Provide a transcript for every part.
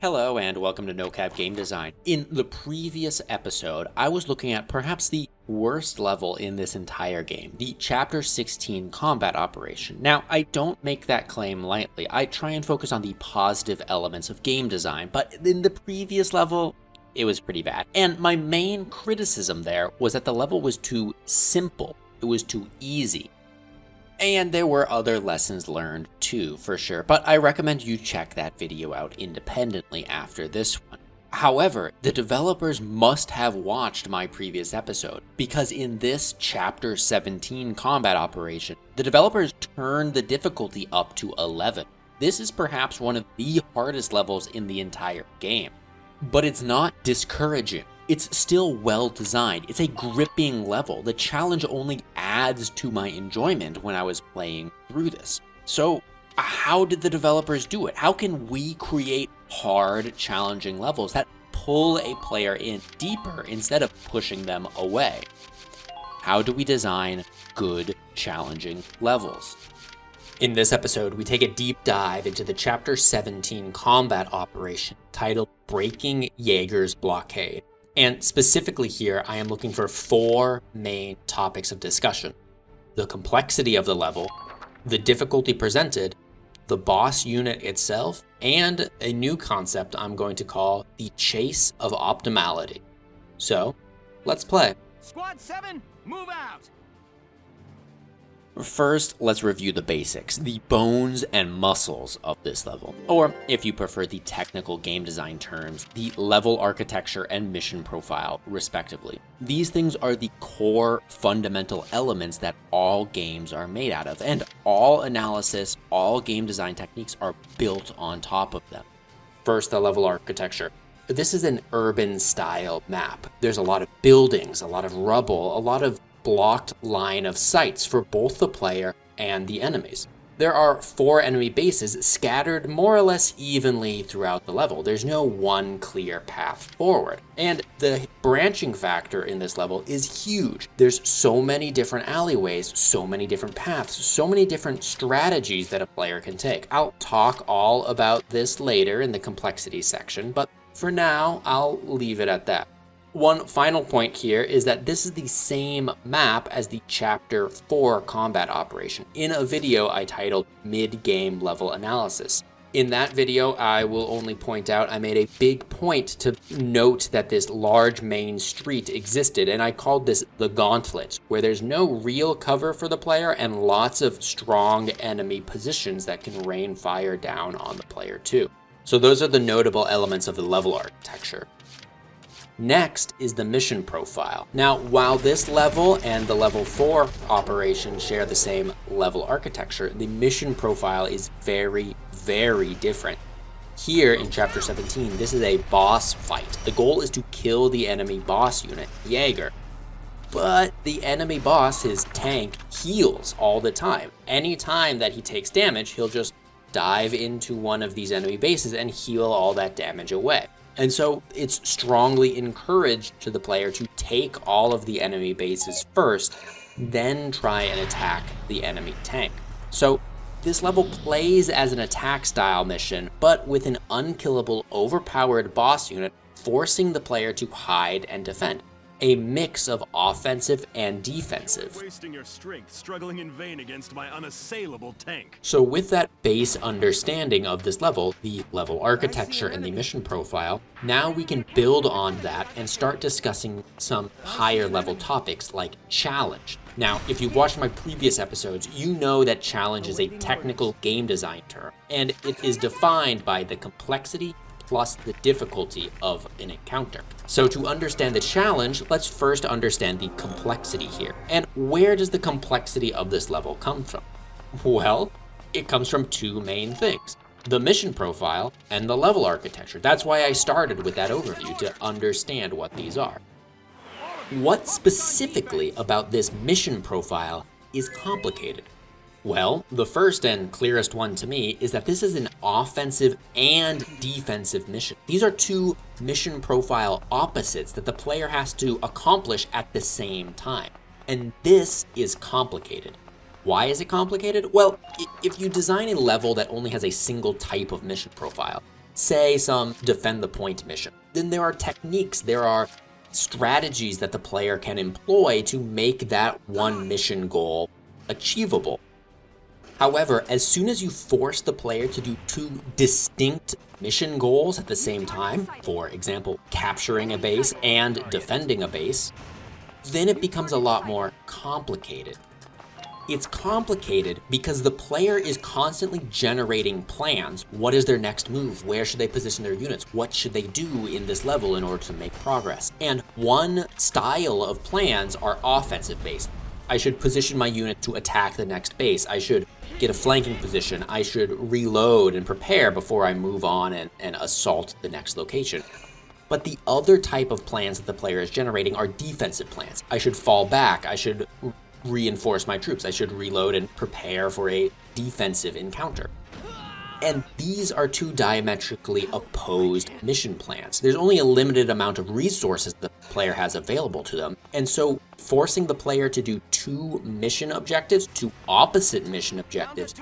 Hello and welcome to Nocab Game Design. In the previous episode, I was looking at perhaps the worst level in this entire game, the Chapter 16 combat operation. Now, I don't make that claim lightly. I try and focus on the positive elements of game design, but in the previous level, it was pretty bad. And my main criticism there was that the level was too simple. It was too easy. And there were other lessons learned too, for sure, but I recommend you check that video out independently after this one. However, the developers must have watched my previous episode, because in this Chapter 17 combat operation, the developers turned the difficulty up to 11. This is perhaps one of the hardest levels in the entire game. But it's not discouraging. It's still well designed. It's a gripping level. The challenge only adds to my enjoyment when I was playing through this. So, how did the developers do it? How can we create hard, challenging levels that pull a player in deeper instead of pushing them away? How do we design good, challenging levels? In this episode, we take a deep dive into the Chapter 17 combat operation titled Breaking Jaeger's Blockade. And specifically here, I am looking for 4 main topics of discussion: the complexity of the level, the difficulty presented, the boss unit itself, and a new concept I'm going to call the chase of optimality. So, let's play. Squad 7, move out! First, let's review the basics, the bones and muscles of this level, or if you prefer the technical game design terms, the level architecture and mission profile, respectively. These things are the core fundamental elements that all games are made out of, and all analysis, all game design techniques are built on top of them. First, the level architecture. This is an urban style map. There's a lot of buildings, a lot of rubble, a lot of blocked line of sights for both the player and the enemies. There are 4 enemy bases scattered more or less evenly throughout the level. There's no one clear path forward. And the branching factor in this level is huge. There's so many different alleyways, so many different paths, so many different strategies that a player can take. I'll talk all about this later in the complexity section, but for now, I'll leave it at that. One final point here is that this is the same map as the Chapter 4 combat operation in a video I titled Mid-Game Level Analysis. In that video, I will only point out I made a big point to note that this large main street existed, and I called this the Gauntlet, where there's no real cover for the player and lots of strong enemy positions that can rain fire down on the player too. So those are the notable elements of the level architecture. Next is the mission profile. Now, while this level and the level 4 operation share the same level architecture, the mission profile is very, very different. Here in Chapter 17, this is a boss fight. The goal is to kill the enemy boss unit, Jaeger. But the enemy boss, his tank, heals all the time. Anytime that he takes damage, he'll just dive into one of these enemy bases and heal all that damage away. And so it's strongly encouraged to the player to take all of the enemy bases first, then try and attack the enemy tank. So this level plays as an attack style mission, but with an unkillable, overpowered boss unit forcing the player to hide and defend. A mix of offensive and defensive. Wasting your strength, struggling in vain against my unassailable tank. So with that base understanding of this level, the level architecture and the mission profile, now we can build on that and start discussing some higher level topics like challenge. Now, if you've watched my previous episodes, you know that challenge is a technical game design term, and it is defined by the complexity plus the difficulty of an encounter. So to understand the challenge, let's first understand the complexity here. And where does the complexity of this level come from? Well, it comes from 2 main things: the mission profile and the level architecture. That's why I started with that overview, to understand what these are. What specifically about this mission profile is complicated? Well, the first and clearest one to me is that this is an offensive and defensive mission. These are 2 mission profile opposites that the player has to accomplish at the same time. And this is complicated. Why is it complicated? Well, if you design a level that only has a single type of mission profile, say some defend the point mission. Then there are techniques, there are strategies that the player can employ to make that one mission goal achievable. However, as soon as you force the player to do two distinct mission goals at the same time, for example, capturing a base and defending a base, then it becomes a lot more complicated. It's complicated because the player is constantly generating plans. What is their next move? Where should they position their units? What should they do in this level in order to make progress? And one style of plans are offensive based. I should position my unit to attack the next base. I should get a flanking position. I should reload and prepare before I move on and assault the next location. But the other type of plans that the player is generating are defensive plans. I should fall back. I should reinforce my troops. I should reload and prepare for a defensive encounter. And these are two diametrically opposed mission plans. There's only a limited amount of resources the player has available to them. And so forcing the player to do two mission objectives, two opposite mission objectives,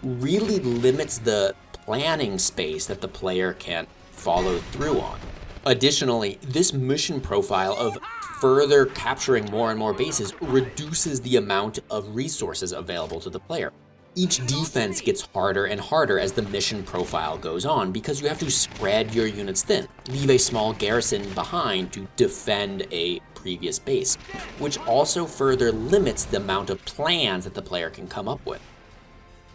really limits the planning space that the player can follow through on. Additionally, this mission profile of further capturing more and more bases reduces the amount of resources available to the player. Each defense gets harder and harder as the mission profile goes on because you have to spread your units thin, leave a small garrison behind to defend a previous base, which also further limits the amount of plans that the player can come up with.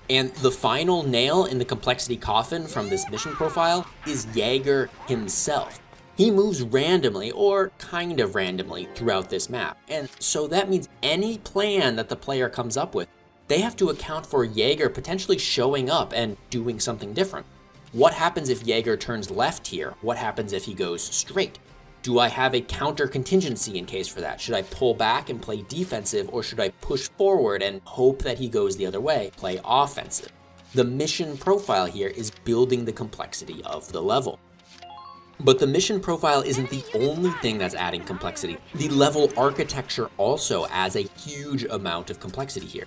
And the final nail in the complexity coffin from this mission profile is Jaeger himself. He moves randomly, or kind of randomly, throughout this map, and so that means any plan that the player comes up with, they have to account for Jaeger potentially showing up and doing something different. What happens if Jaeger turns left here? What happens if he goes straight? Do I have a counter contingency in case for that? Should I pull back and play defensive, or should I push forward and hope that he goes the other way, play offensive? The mission profile here is building the complexity of the level. But the mission profile isn't the only thing that's adding complexity. The level architecture also adds a huge amount of complexity here.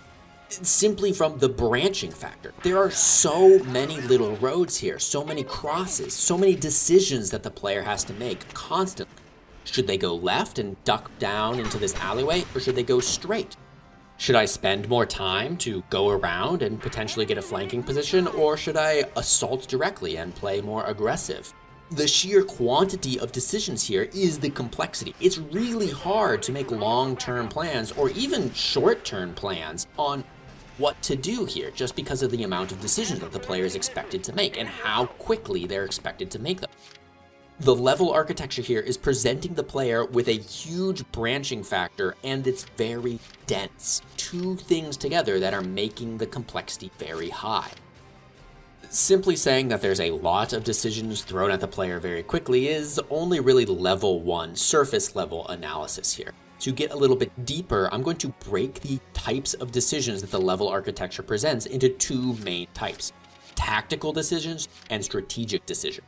Simply from the branching factor. There are so many little roads here, so many crosses, so many decisions that the player has to make constantly. Should they go left and duck down into this alleyway, or should they go straight? Should I spend more time to go around and potentially get a flanking position, or should I assault directly and play more aggressive? The sheer quantity of decisions here is the complexity. It's really hard to make long-term plans or even short-term plans on what to do here just because of the amount of decisions that the player is expected to make and how quickly they're expected to make them. The level architecture here is presenting the player with a huge branching factor, and it's very dense. Two things together that are making the complexity very high. Simply saying that there's a lot of decisions thrown at the player very quickly is only really level 1, surface level analysis here. To get a little bit deeper, I'm going to break the types of decisions that the level architecture presents into two main types: tactical decisions and strategic decisions.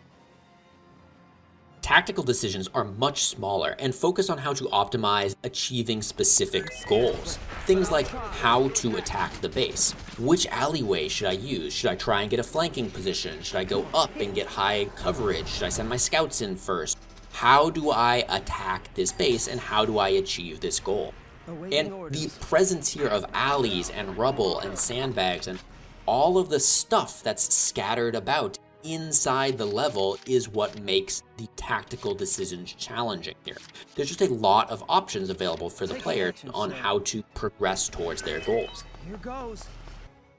Tactical decisions are much smaller and focus on how to optimize achieving specific goals. Things like how to attack the base. Which alleyway should I use? Should I try and get a flanking position? Should I go up and get high coverage? Should I send my scouts in first? How do I attack this base, and how do I achieve this goal? And the presence here of alleys and rubble and sandbags and all of the stuff that's scattered about inside the level is what makes the tactical decisions challenging here. There's just a lot of options available for the player on how to progress towards their goals. Here goes.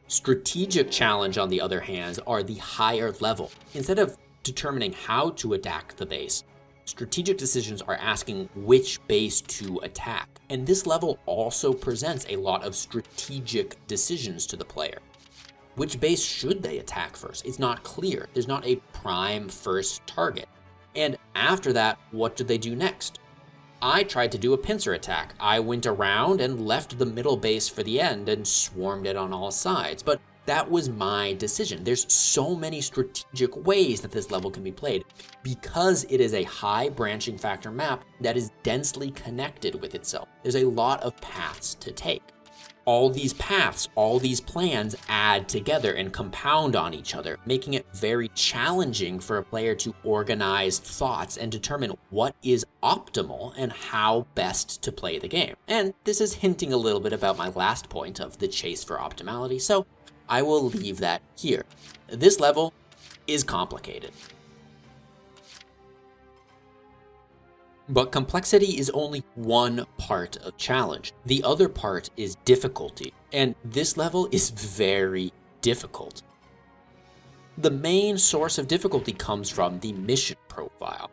Strategic challenge, on the other hand, are the higher level. Instead of determining how to attack the base, strategic decisions are asking which base to attack. And this level also presents a lot of strategic decisions to the player. Which base should they attack first? It's not clear. There's not a prime first target. And after that, what did they do next? I tried to do a pincer attack. I went around and left the middle base for the end and swarmed it on all sides. But that was my decision. There's so many strategic ways that this level can be played because it is a high branching factor map that is densely connected with itself. There's a lot of paths to take. All these paths, all these plans add together and compound on each other, making it very challenging for a player to organize thoughts and determine what is optimal and how best to play the game. And this is hinting a little bit about my last point of the chase for optimality, so I will leave that here. This level is complicated. But complexity is only one part of challenge. The other part is difficulty, and this level is very difficult. The main source of difficulty comes from the mission profile.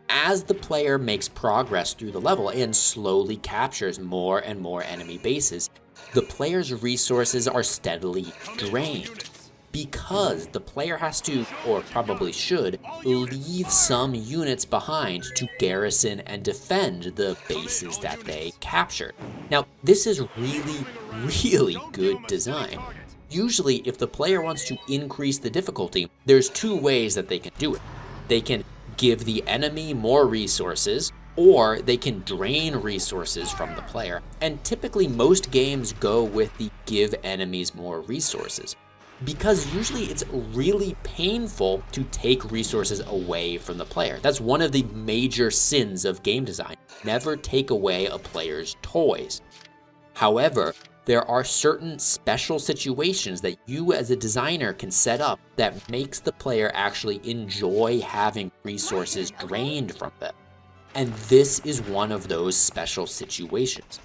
As the player makes progress through the level and slowly captures more and more enemy bases, the player's resources are steadily drained, because the player has to, or probably should, leave some units behind to garrison and defend the bases that they captured. Now, this is really good design. Usually, if the player wants to increase the difficulty, there's two ways that they can do it. They can give the enemy more resources, or they can drain resources from the player. And typically, most games go with the give enemies more resources, because usually it's really painful to take resources away from the player. That's one of the major sins of game design. Never take away a player's toys. However, there are certain special situations that you as a designer can set up that makes the player actually enjoy having resources drained from them. And this is one of those special situations.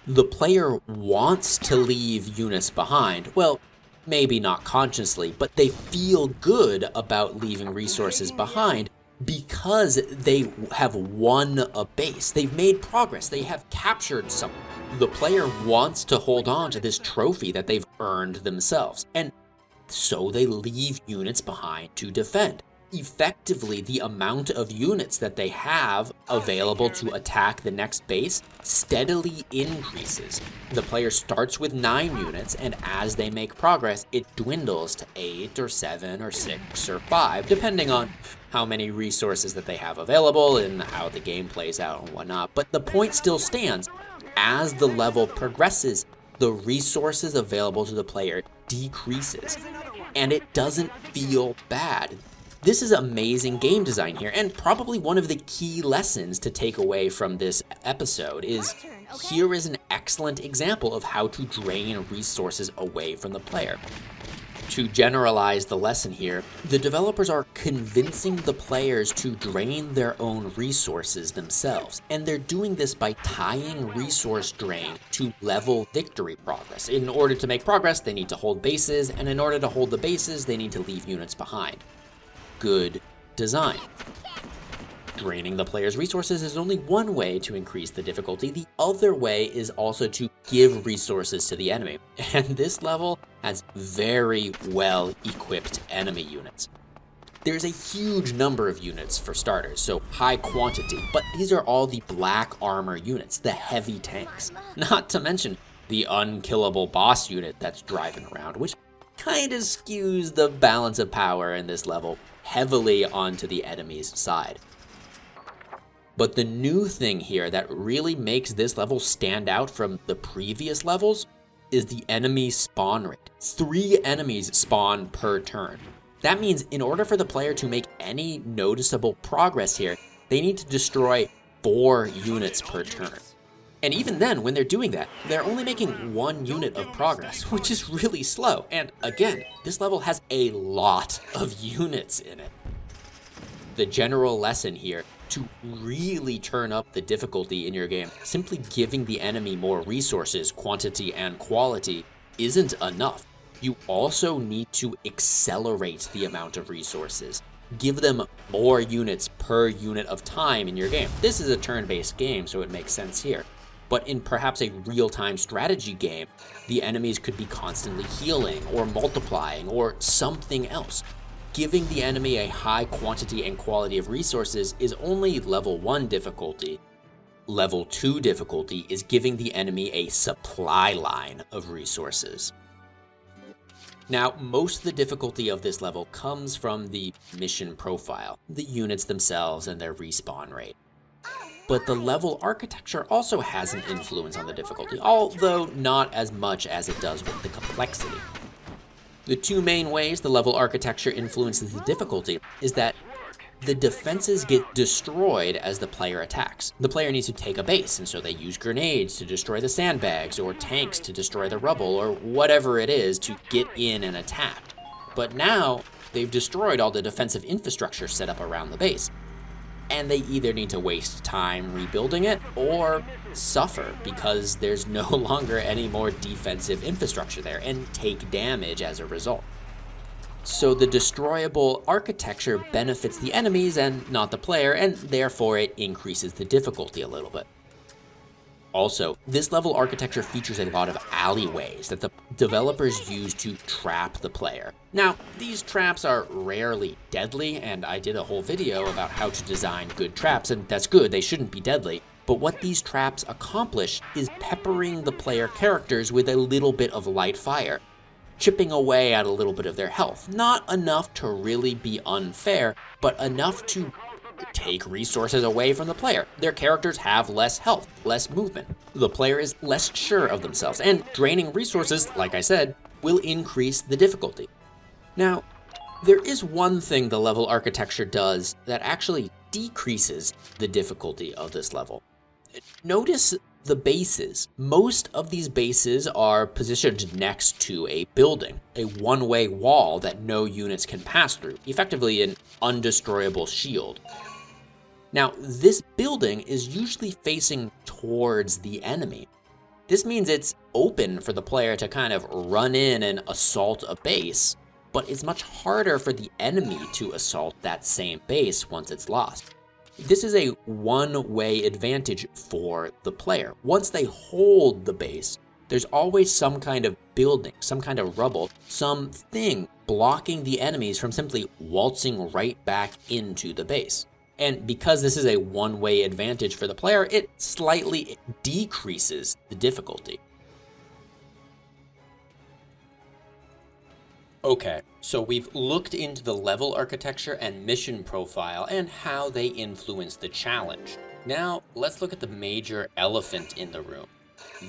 The player wants to leave units behind. Well, maybe not consciously, but they feel good about leaving resources behind because they have won a base. They've made progress. They have captured something. The player wants to hold on to this trophy that they've earned themselves, and so they leave units behind to defend. Effectively, the amount of units that they have available to attack the next base steadily increases. The player starts with 9 units, and as they make progress, it dwindles to 8 or 7 or 6 or 5, depending on how many resources that they have available and how the game plays out and whatnot. But the point still stands. As the level progresses, the resources available to the player decreases, and it doesn't feel bad. This is amazing game design here, and probably one of the key lessons to take away from this episode is here is an excellent example of how to drain resources away from the player. To generalize the lesson here, the developers are convincing the players to drain their own resources themselves, and they're doing this by tying resource drain to level victory progress. In order to make progress, they need to hold bases, and in order to hold the bases, they need to leave units behind. Good design. Draining the player's resources is only one way to increase the difficulty. The other way is also to give resources to the enemy. And this level has very well equipped enemy units. There's a huge number of units for starters, so high quantity, but these are all the black armor units, the heavy tanks. Not to mention the unkillable boss unit that's driving around, which kind of skews the balance of power in this level heavily onto the enemy's side. But the new thing here that really makes this level stand out from the previous levels is the enemy spawn rate. 3 enemies spawn per turn. That means in order for the player to make any noticeable progress here, they need to destroy 4 units per turn. And even then, when they're doing that, they're only making 1 unit of progress, which is really slow. And again, this level has a lot of units in it. The general lesson here, to really turn up the difficulty in your game, simply giving the enemy more resources, quantity and quality, isn't enough. You also need to accelerate the amount of resources. Give them more units per unit of time in your game. This is a turn-based game, so it makes sense here. But in perhaps a real-time strategy game, the enemies could be constantly healing or multiplying or something else. Giving the enemy a high quantity and quality of resources is only level 1 difficulty. Level 2 difficulty is giving the enemy a supply line of resources. Now, most of the difficulty of this level comes from the mission profile, the units themselves and their respawn rate. but the level architecture also has an influence on the difficulty, although not as much as it does with the complexity. The two main ways the level architecture influences the difficulty is that the defenses get destroyed as the player attacks. The player needs to take a base, and so they use grenades to destroy the sandbags, or tanks to destroy the rubble, or whatever it is to get in and attack. But now, they've destroyed all the defensive infrastructure set up around the base, and they either need to waste time rebuilding it, or suffer because there's no longer any more defensive infrastructure there, and take damage as a result. So the destroyable architecture benefits the enemies and not the player, and therefore it increases the difficulty a little bit. Also, this level architecture features a lot of alleyways that the developers use to trap the player. Now, these traps are rarely deadly, and I did a whole video about how to design good traps, and that's good, they shouldn't be deadly. But what these traps accomplish is peppering the player characters with a little bit of light fire, chipping away at a little bit of their health. Not enough to really be unfair, but enough to take resources away from the player. Their characters have less health, less movement. The player is less sure of themselves, and draining resources, like I said, will increase the difficulty. Now, there is one thing the level architecture does that actually decreases the difficulty of this level. Notice the bases. Most of these bases are positioned next to a building, a one-way wall that no units can pass through, effectively an undestroyable shield. Now, this building is usually facing towards the enemy. This means it's open for the player to kind of run in and assault a base, but it's much harder for the enemy to assault that same base once it's lost. This is a one-way advantage for the player. Once they hold the base, there's always some kind of building, some kind of rubble, something blocking the enemies from simply waltzing right back into the base. And because this is a one-way advantage for the player, it slightly decreases the difficulty. Okay, so we've looked into the level architecture and mission profile and how they influence the challenge. Now, let's look at the major elephant in the room,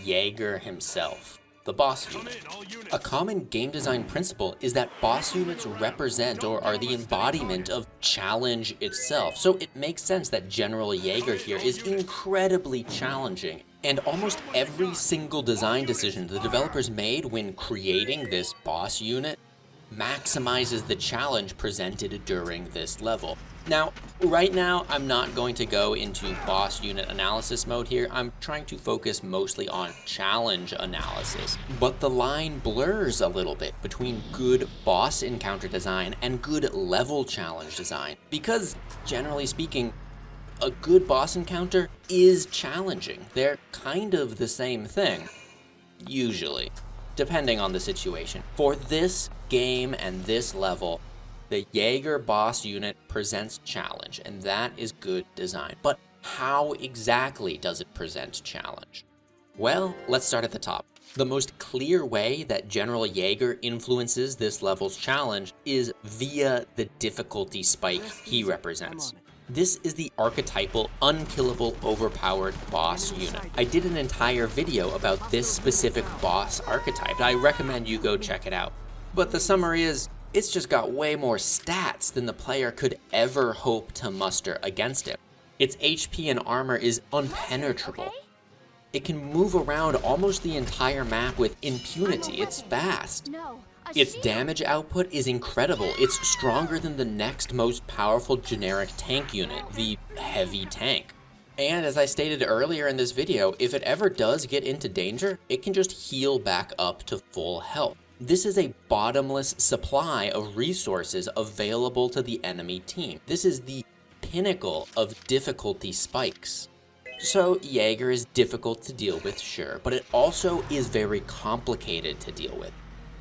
Jaeger himself, the boss unit. A common game design principle is that boss units represent or are the embodiment of challenge itself, so it makes sense that General Jaeger here is incredibly challenging. And almost every single design decision the developers made when creating this boss unit maximizes the challenge presented during this level. Now, right now, I'm not going to go into boss unit analysis mode here. I'm trying to focus mostly on challenge analysis. But the line blurs a little bit between good boss encounter design and good level challenge design. Because, generally speaking, a good boss encounter is challenging. They're kind of the same thing, usually, depending on the situation. For this game and this level, the Jaeger boss unit presents challenge, and that is good design. But how exactly does it present challenge? Well, let's start at the top. The most clear way that General Jaeger influences this level's challenge is via the difficulty spike he represents. This is the archetypal, unkillable, overpowered boss unit. I did an entire video about this specific boss archetype. I recommend you go check it out. But the summary is, it's just got way more stats than the player could ever hope to muster against it. Its HP and armor is impenetrable. It can move around almost the entire map with impunity. It's fast. Its damage output is incredible. It's stronger than the next most powerful generic tank unit, the heavy tank. And as I stated earlier in this video, if it ever does get into danger, it can just heal back up to full health. This is a bottomless supply of resources available to the enemy team. This is the pinnacle of difficulty spikes. So Jaeger is difficult to deal with, sure, but it also is very complicated to deal with.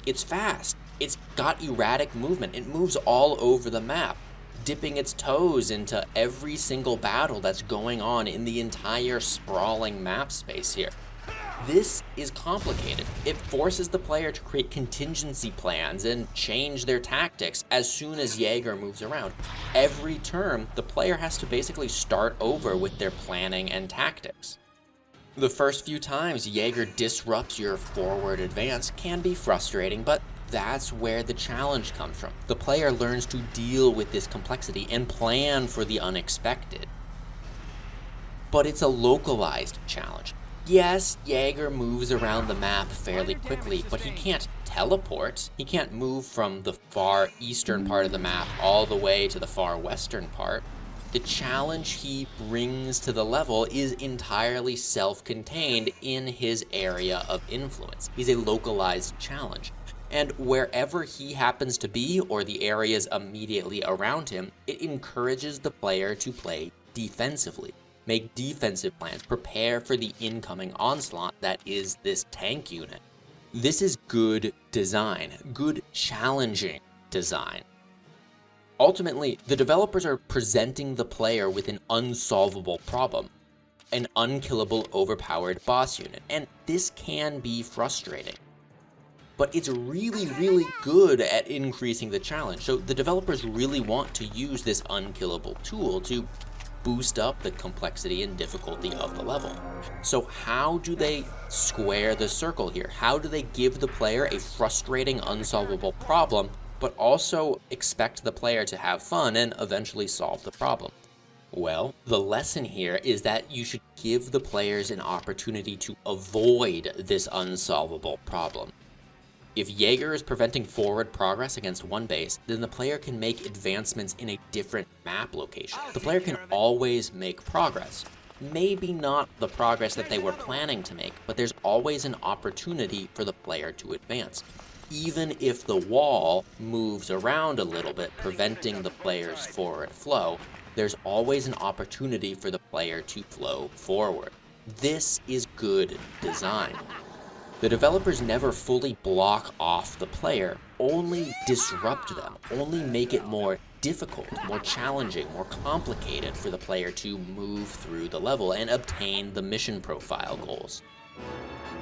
It's fast, it's got erratic movement, it moves all over the map, dipping its toes into every single battle that's going on in the entire sprawling map space here. This is complicated. It forces the player to create contingency plans and change their tactics as soon as Jaeger moves around. Every turn, the player has to basically start over with their planning and tactics. The first few times Jaeger disrupts your forward advance can be frustrating, but that's where the challenge comes from. The player learns to deal with this complexity and plan for the unexpected. But it's a localized challenge. Yes, Jaeger moves around the map fairly quickly, but he can't teleport. He can't move from the far eastern part of the map all the way to the far western part. The challenge he brings to the level is entirely self-contained in his area of influence. He's a localized challenge. And wherever he happens to be, or the areas immediately around him, it encourages the player to play defensively. Make defensive plans, prepare for the incoming onslaught that is this tank unit. This is good design, good challenging design. Ultimately, the developers are presenting the player with an unsolvable problem, an unkillable overpowered boss unit, and this can be frustrating. But it's really good at increasing the challenge, so the developers really want to use this unkillable tool to boost up the complexity and difficulty of the level. So how do they square the circle here? How do they give the player a frustrating, unsolvable problem, but also expect the player to have fun and eventually solve the problem? Well, the lesson here is that you should give the players an opportunity to avoid this unsolvable problem. If Jaeger is preventing forward progress against one base, then the player can make advancements in a different map location. The player can always make progress. Maybe not the progress that they were planning to make, but there's always an opportunity for the player to advance. Even if the wall moves around a little bit, preventing the player's forward flow, there's always an opportunity for the player to flow forward. This is good design. The developers never fully block off the player, only disrupt them, only make it more difficult, more challenging, more complicated for the player to move through the level and obtain the mission profile goals.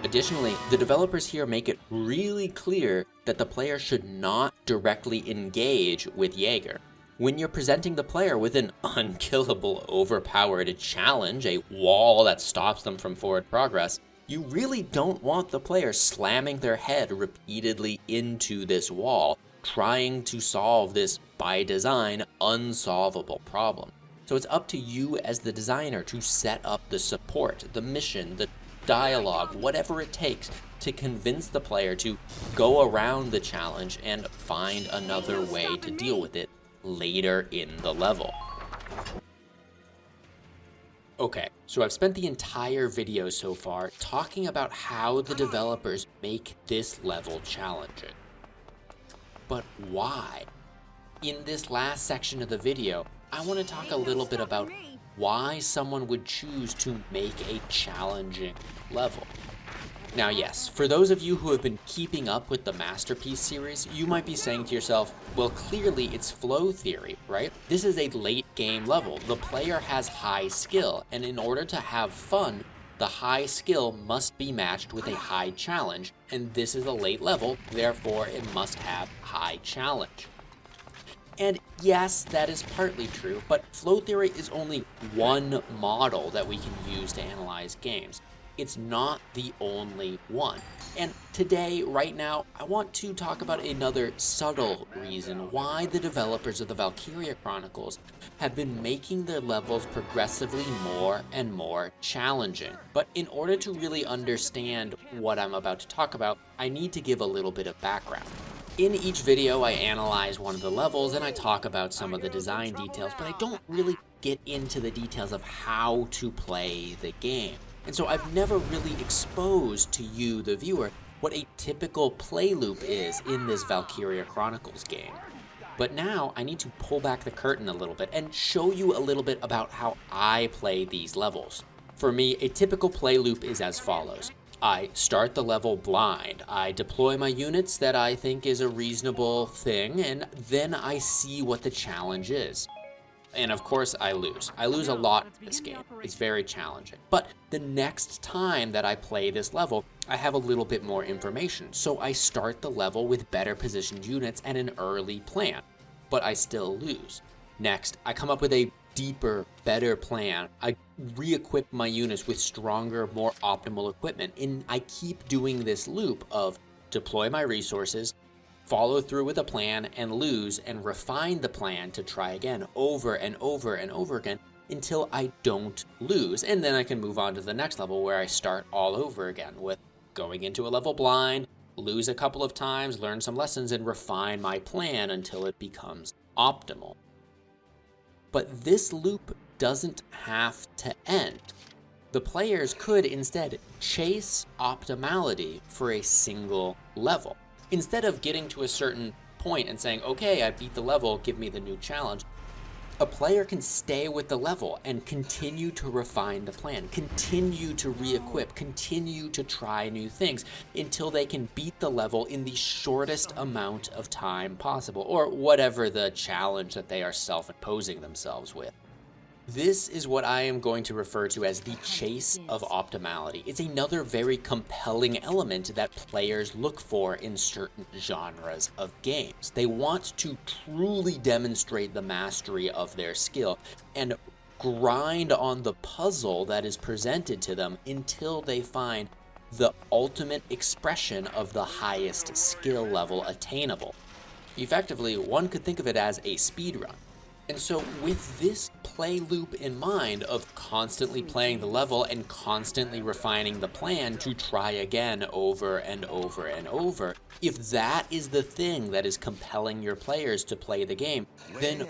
Additionally, the developers here make it really clear that the player should not directly engage with Jaeger. When you're presenting the player with an unkillable, overpowered challenge, a wall that stops them from forward progress, you really don't want the player slamming their head repeatedly into this wall, trying to solve this, by design, unsolvable problem. So it's up to you as the designer to set up the support, the mission, the dialogue, whatever it takes to convince the player to go around the challenge and find another way to deal with it later in the level. Okay, so I've spent the entire video so far talking about how the developers make this level challenging. But why? In this last section of the video, I want to talk a little bit about why someone would choose to make a challenging level. Now yes, for those of you who have been keeping up with the Masterpiece series, you might be saying to yourself, well clearly it's flow theory, right? This is a late game level. The player has high skill, and in order to have fun, the high skill must be matched with a high challenge, and this is a late level, therefore it must have high challenge. And yes, that is partly true, but flow theory is only one model that we can use to analyze games. It's not the only one. And today, right now, I want to talk about another subtle reason why the developers of the Valkyria Chronicles have been making their levels progressively more and more challenging. But in order to really understand what I'm about to talk about, I need to give a little bit of background. In each video, I analyze one of the levels and I talk about some of the design details, but I don't really get into the details of how to play the game. And so I've never really exposed to you, the viewer, what a typical play loop is in this Valkyria Chronicles game. But now I need to pull back the curtain a little bit and show you a little bit about how I play these levels. For me, a typical play loop is as follows. I start the level blind, I deploy my units that I think is a reasonable thing, and then I see what the challenge is. And of course I lose. I lose a lot in this game. It's very challenging. But the next time that I play this level, I have a little bit more information. So I start the level with better positioned units and an early plan, but I still lose. Next, I come up with a deeper, better plan. I re-equip my units with stronger, more optimal equipment. And I keep doing this loop of deploy my resources, follow through with a plan, and lose, and refine the plan to try again over and over and over again until I don't lose. And then I can move on to the next level where I start all over again with going into a level blind, lose a couple of times, learn some lessons, and refine my plan until it becomes optimal. But this loop doesn't have to end. The players could instead chase optimality for a single level. Instead of getting to a certain point and saying, okay, I beat the level, give me the new challenge, a player can stay with the level and continue to refine the plan, continue to re-equip, continue to try new things until they can beat the level in the shortest amount of time possible, or whatever the challenge that they are self-imposing themselves with. This is what I am going to refer to as the chase of optimality. It's another very compelling element that players look for in certain genres of games. They want to truly demonstrate the mastery of their skill and grind on the puzzle that is presented to them until they find the ultimate expression of the highest skill level attainable. Effectively, one could think of it as a speedrun. And so with this play loop in mind of constantly playing the level and constantly refining the plan to try again over and over and over, if that is the thing that is compelling your players to play the game, then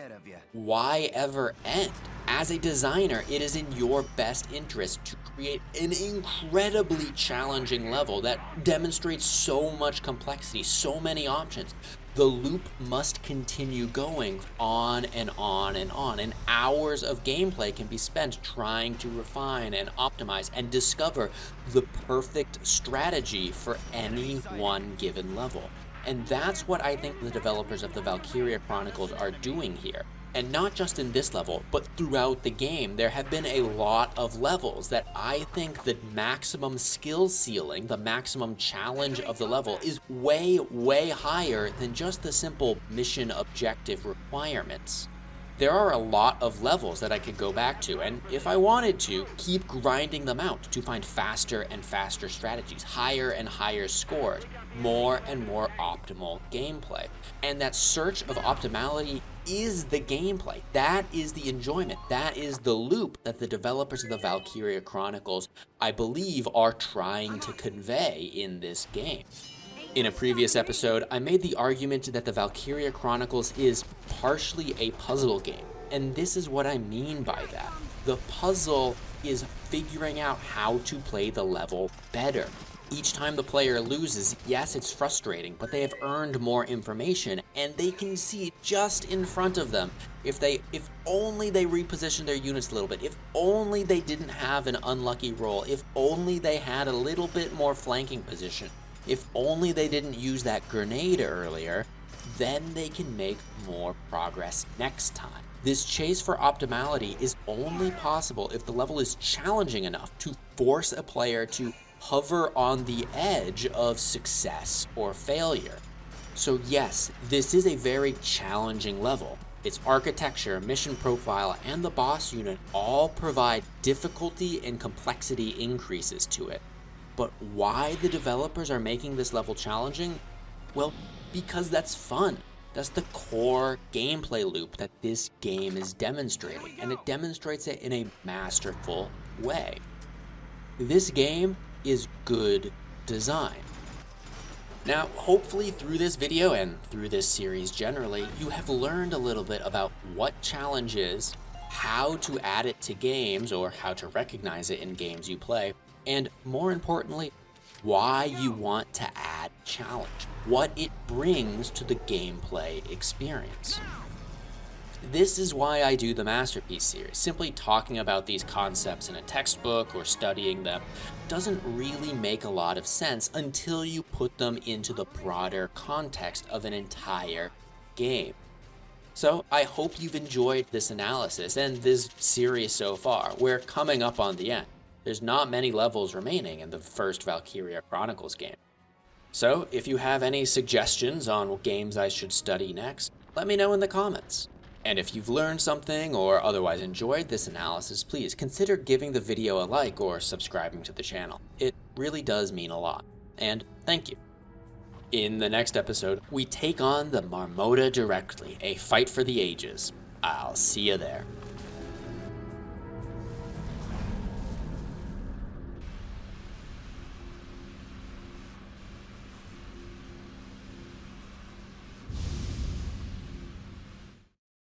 why ever end? As a designer, it is in your best interest to create an incredibly challenging level that demonstrates so much complexity, so many options. The loop must continue going on and on and on, and hours of gameplay can be spent trying to refine and optimize and discover the perfect strategy for any one given level. And that's what I think the developers of the Valkyria Chronicles are doing here. And not just in this level, but throughout the game, there have been a lot of levels that I think the maximum skill ceiling, the maximum challenge of the level is way, way higher than just the simple mission objective requirements. There are a lot of levels that I could go back to, and if I wanted to, keep grinding them out to find faster and faster strategies, higher and higher scores, more and more optimal gameplay. And that search of optimality is the gameplay. That is the enjoyment. That is the loop that the developers of the Valkyria Chronicles, I believe, are trying to convey in this game. In a previous episode, I made the argument that the Valkyria Chronicles is partially a puzzle game, and this is what I mean by that. The puzzle is figuring out how to play the level better. Each time the player loses, yes, it's frustrating, but they have earned more information, and they can see just in front of them if only they reposition their units a little bit, if only they didn't have an unlucky roll, if only they had a little bit more flanking position, if only they didn't use that grenade earlier, then they can make more progress next time. This chase for optimality is only possible if the level is challenging enough to force a player to hover on the edge of success or failure. So yes, this is a very challenging level. Its architecture, mission profile, and the boss unit all provide difficulty and complexity increases to it. But why the developers are making this level challenging? Well, because that's fun. That's the core gameplay loop that this game is demonstrating, and it demonstrates it in a masterful way. This game is good design. Now, hopefully through this video and through this series generally, you have learned a little bit about what challenge is, how to add it to games or how to recognize it in games you play, and more importantly, why you want to add challenge, what it brings to the gameplay experience. This is why I do the Masterpiece series. Simply talking about these concepts in a textbook or studying them doesn't really make a lot of sense until you put them into the broader context of an entire game. So I hope you've enjoyed this analysis and this series so far. We're coming up on the end. There's not many levels remaining in the first Valkyria Chronicles game. So if you have any suggestions on what games I should study next, let me know in the comments. And if you've learned something or otherwise enjoyed this analysis, please consider giving the video a like or subscribing to the channel. It really does mean a lot. And thank you. In the next episode, we take on the Marmota directly, a fight for the ages. I'll see you there.